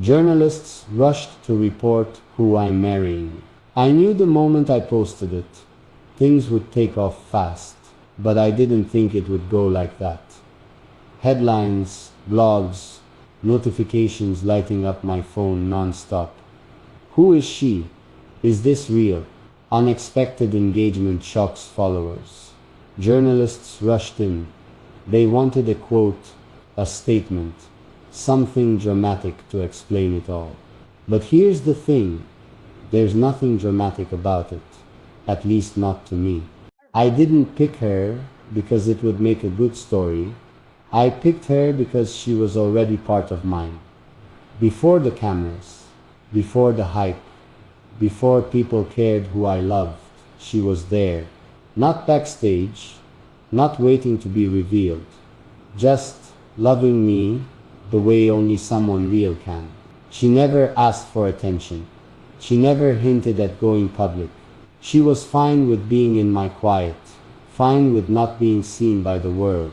Journalists rushed to report who I'm marrying. I knew the moment I posted it, things would take off fast, but I didn't think it would go like that. Headlines, blogs, notifications lighting up my phone non-stop. Who is she? Is this real? Unexpected engagement shocks followers. Journalists rushed in. They wanted a quote, a statement, something dramatic to explain it all. But here's the thing, there's nothing dramatic about it, at least not to me. I didn't pick her because it would make a good story. I picked her because she was already part of mine. Before the cameras, before the hype, before people cared who I loved, she was there. Not backstage, not waiting to be revealed, just loving me the way only someone real can. She never asked for attention. She never hinted at going public. She was fine with being in my quiet, fine with not being seen by the world,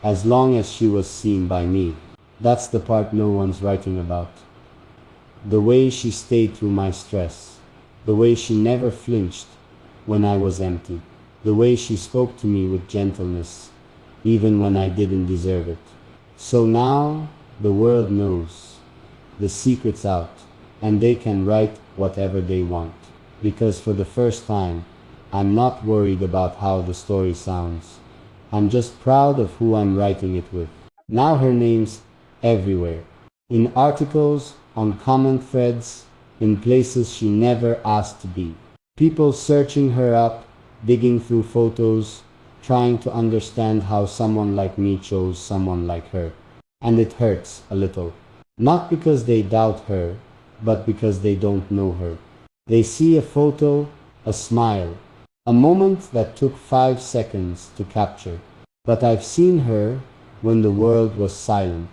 as long as she was seen by me. That's the part no one's writing about. The way she stayed through my stress, the way she never flinched when I was empty, the way she spoke to me with gentleness, even when I didn't deserve it. So now the world knows, the secret's out, and they can write whatever they want. Because for the first time, I'm not worried about how the story sounds. I'm just proud of who I'm writing it with. Now her name's everywhere. In articles, on comment threads, in places she never asked to be. People searching her up, digging through photos, trying to understand how someone like me chose someone like her. And it hurts a little. Not because they doubt her, but because they don't know her. They see a photo, a smile, a moment that took 5 seconds to capture. But I've seen her when the world was silent,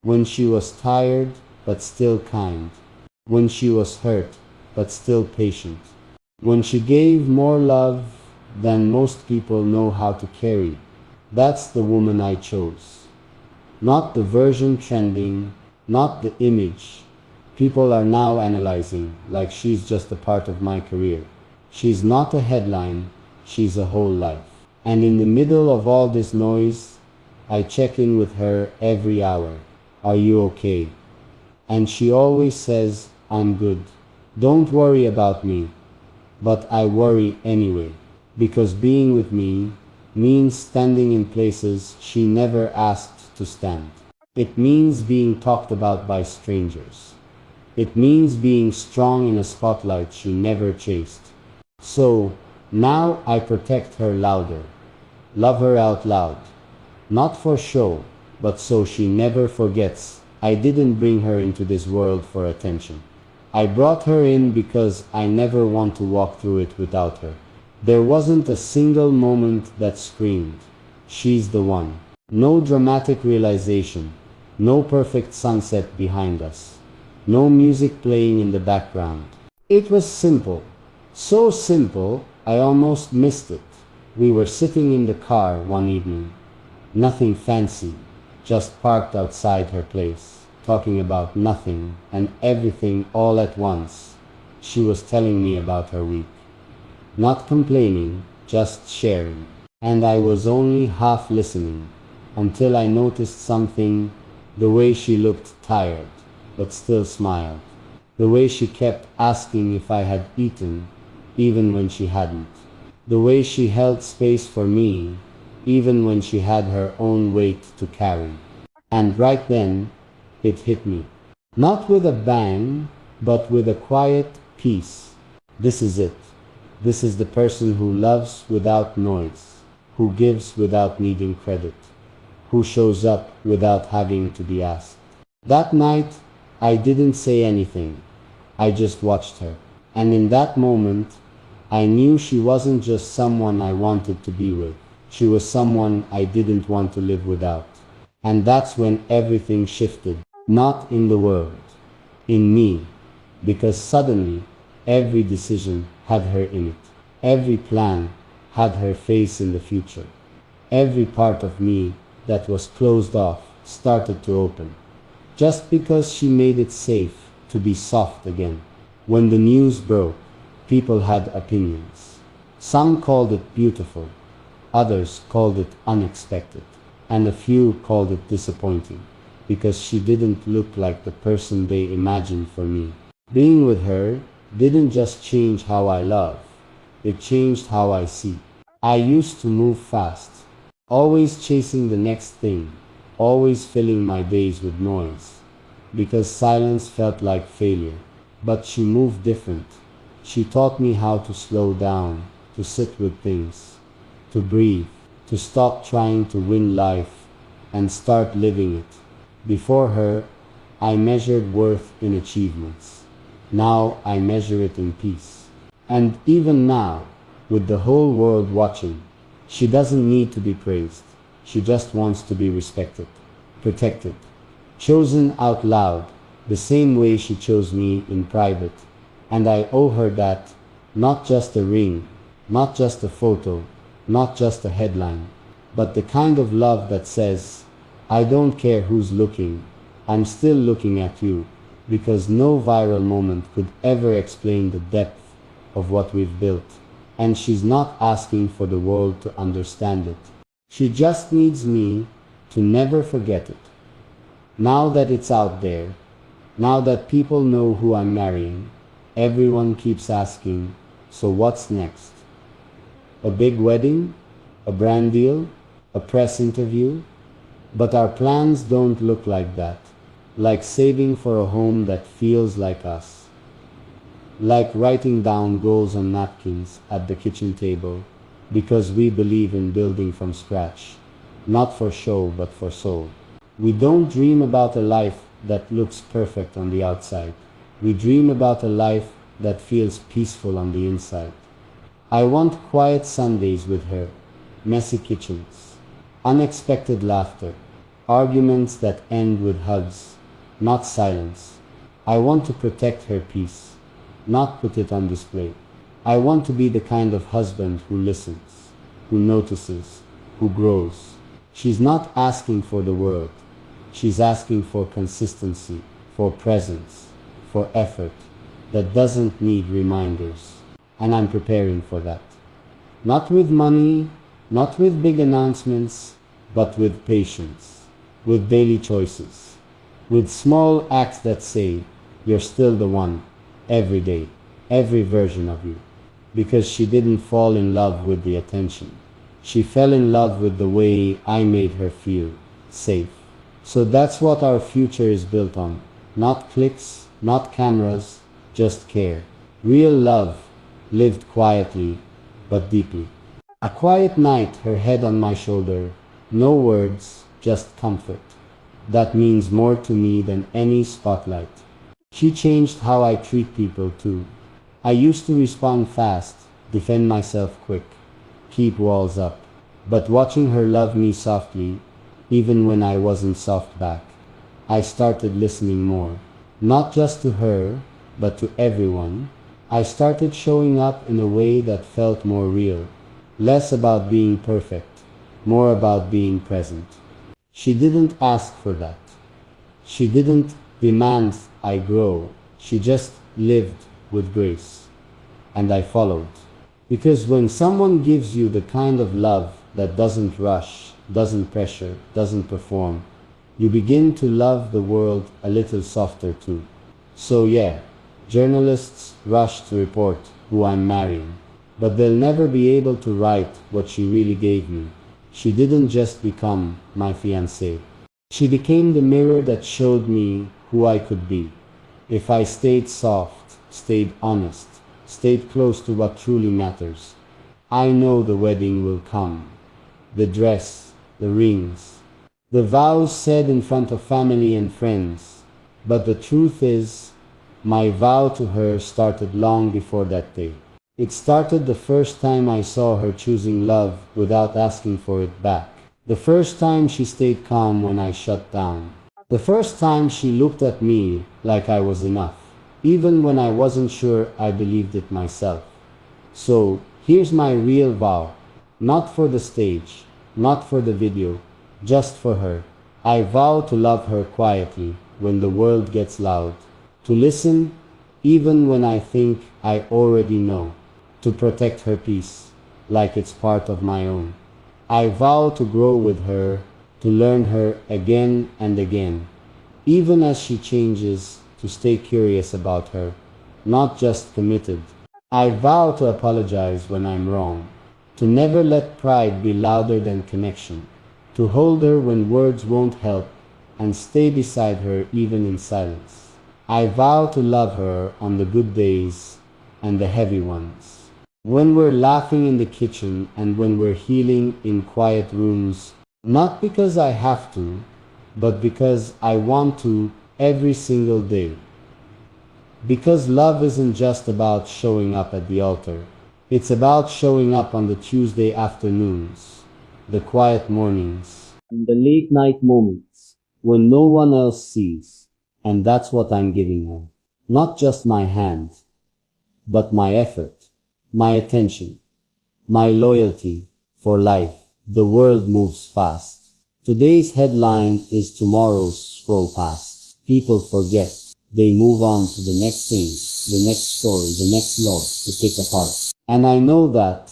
when she was tired but still kind, when she was hurt but still patient, when she gave more love than most people know how to carry. That's the woman I chose. Not the version trending, not the image people are now analyzing like she's just a part of my career. She's not a headline, she's a whole life. And in the middle of all this noise, I check in with her every hour. Are you okay? And she always says, I'm good. Don't worry about me. But I worry anyway, because being with me means standing in places she never asked to stand. It means being talked about by strangers. It means being strong in a spotlight she never chased. So now I protect her louder, love her out loud, not for show, but so she never forgets I didn't bring her into this world for attention. I brought her in because I never want to walk through it without her. There wasn't a single moment that screamed, she's the one. No dramatic realization, no perfect sunset behind us, no music playing in the background. It was simple, so simple I almost missed it. We were sitting in the car one evening, nothing fancy, just parked outside her place, talking about nothing and everything all at once. She was telling me about her week. Not complaining, just sharing. And I was only half listening, until I noticed something, the way she looked tired, but still smiled. The way she kept asking if I had eaten, even when she hadn't. The way she held space for me, even when she had her own weight to carry. And right then, it hit me. Not with a bang, but with a quiet peace. This is it. This is the person who loves without noise, who gives without needing credit, who shows up without having to be asked. That night, I didn't say anything. I just watched her. And in that moment, I knew she wasn't just someone I wanted to be with. She was someone I didn't want to live without. And that's when everything shifted. Not in the world, in me. Because suddenly, every decision had her in it. Every plan had her face in the future. Every part of me that was closed off started to open. just because she made it safe to be soft again. When the news broke, people had opinions. Some called it beautiful, others called it unexpected, and a few called it disappointing, because she didn't look like the person they imagined for me. Being with her didn't just change how I love, it changed how I see. I used to move fast, always chasing the next thing, always filling my days with noise, because silence felt like failure. But she moved different. She taught me how to slow down, to sit with things, to breathe, to stop trying to win life and start living it. Before her, I measured worth in achievements. Now I measure it in peace. And even now, with the whole world watching, she doesn't need to be praised. She just wants to be respected, protected, chosen out loud, the same way she chose me in private. And I owe her that, not just a ring, not just a photo, not just a headline, but the kind of love that says, I don't care who's looking, I'm still looking at you, because no viral moment could ever explain the depth of what we've built. And she's not asking for the world to understand it. She just needs me to never forget it. Now that it's out there, now that people know who I'm marrying, everyone keeps asking, so what's next? A big wedding? A brand deal? A press interview? But our plans don't look like that. Like saving for a home that feels like us. Like writing down goals on napkins at the kitchen table, because we believe in building from scratch. Not for show, but for soul. We don't dream about a life that looks perfect on the outside. We dream about a life that feels peaceful on the inside. I want quiet Sundays with her, messy kitchens, unexpected laughter, arguments that end with hugs, not silence. I want to protect her peace, not put it on display. I want to be the kind of husband who listens, who notices, who grows. She's not asking for the world. She's asking for consistency, for presence, for effort that doesn't need reminders. And I'm preparing for that. Not with money, not with big announcements, but with patience, with daily choices, with small acts that say, you're still the one, every day, every version of you. Because she didn't fall in love with the attention. She fell in love with the way I made her feel safe. So that's what our future is built on. Not clicks, not cameras, just care. Real love, lived quietly, but deeply. A quiet night, her head on my shoulder. No words, just comfort. That means more to me than any spotlight. She changed how I treat people too. I used to respond fast, defend myself quick, keep walls up. But watching her love me softly, even when I wasn't soft back, I started listening more. Not just to her, but to everyone. I started showing up in a way that felt more real. Less about being perfect, more about being present. She didn't ask for that. She didn't demand I grow. She just lived with grace. And I followed. Because when someone gives you the kind of love that doesn't rush, doesn't pressure, doesn't perform, you begin to love the world a little softer too. So yeah, journalists rush to report who I'm marrying, but they'll never be able to write what she really gave me. She didn't just become my fiancé. She became the mirror that showed me who I could be. If I stayed soft, stayed honest, stayed close to what truly matters, I know the wedding will come. The dress, the rings, the vows said in front of family and friends. But the truth is, my vow to her started long before that day. It started the first time I saw her choosing love without asking for it back. The first time she stayed calm when I shut down. The first time she looked at me like I was enough, even when I wasn't sure I believed it myself. So, here's my real vow. Not for the stage, not for the video, just for her. I vow to love her quietly, when the world gets loud, to listen even when I think I already know, to protect her peace like it's part of my own. I vow to grow with her, to learn her again and again, even as she changes, to stay curious about her, not just committed. I vow to apologize when I'm wrong, to never let pride be louder than connection, to hold her when words won't help, and stay beside her even in silence. I vow to love her on the good days and the heavy ones. When we're laughing in the kitchen and when we're healing in quiet rooms, not because I have to, but because I want to every single day. Because love isn't just about showing up at the altar. It's about showing up on the Tuesday afternoons, the quiet mornings, and the late night moments when no one else sees. And that's what I'm giving her. Not just my hand, but my effort, my attention, my loyalty for life. The world moves fast. Today's headline is tomorrow's scroll past. People forget. They move on to the next thing, the next story, the next love to pick apart. And I know that.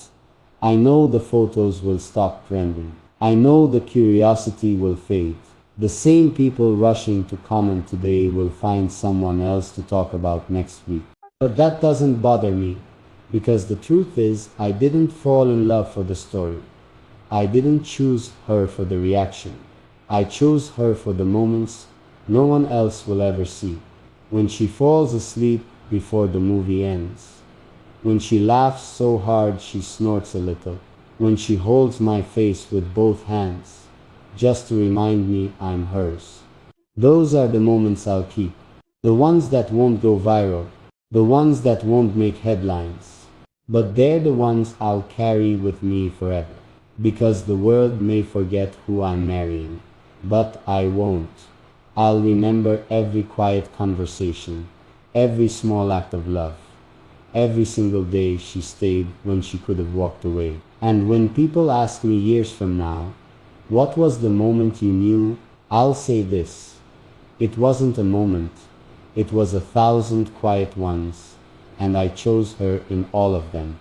I know the photos will stop trending. I know the curiosity will fade. The same people rushing to comment today will find someone else to talk about next week. But that doesn't bother me, because the truth is, I didn't fall in love for the story. I didn't choose her for the reaction. I chose her for the moments no one else will ever see. When she falls asleep before the movie ends. When she laughs so hard she snorts a little. When she holds my face with both hands, just to remind me I'm hers. Those are the moments I'll keep. The ones that won't go viral. The ones that won't make headlines. But they're the ones I'll carry with me forever. Because the world may forget who I'm marrying. But I won't. I'll remember every quiet conversation, every small act of love, every single day she stayed when she could have walked away. And when people ask me years from now, what was the moment you knew? I'll say this. It wasn't a moment. It was 1,000 quiet ones, and I chose her in all of them.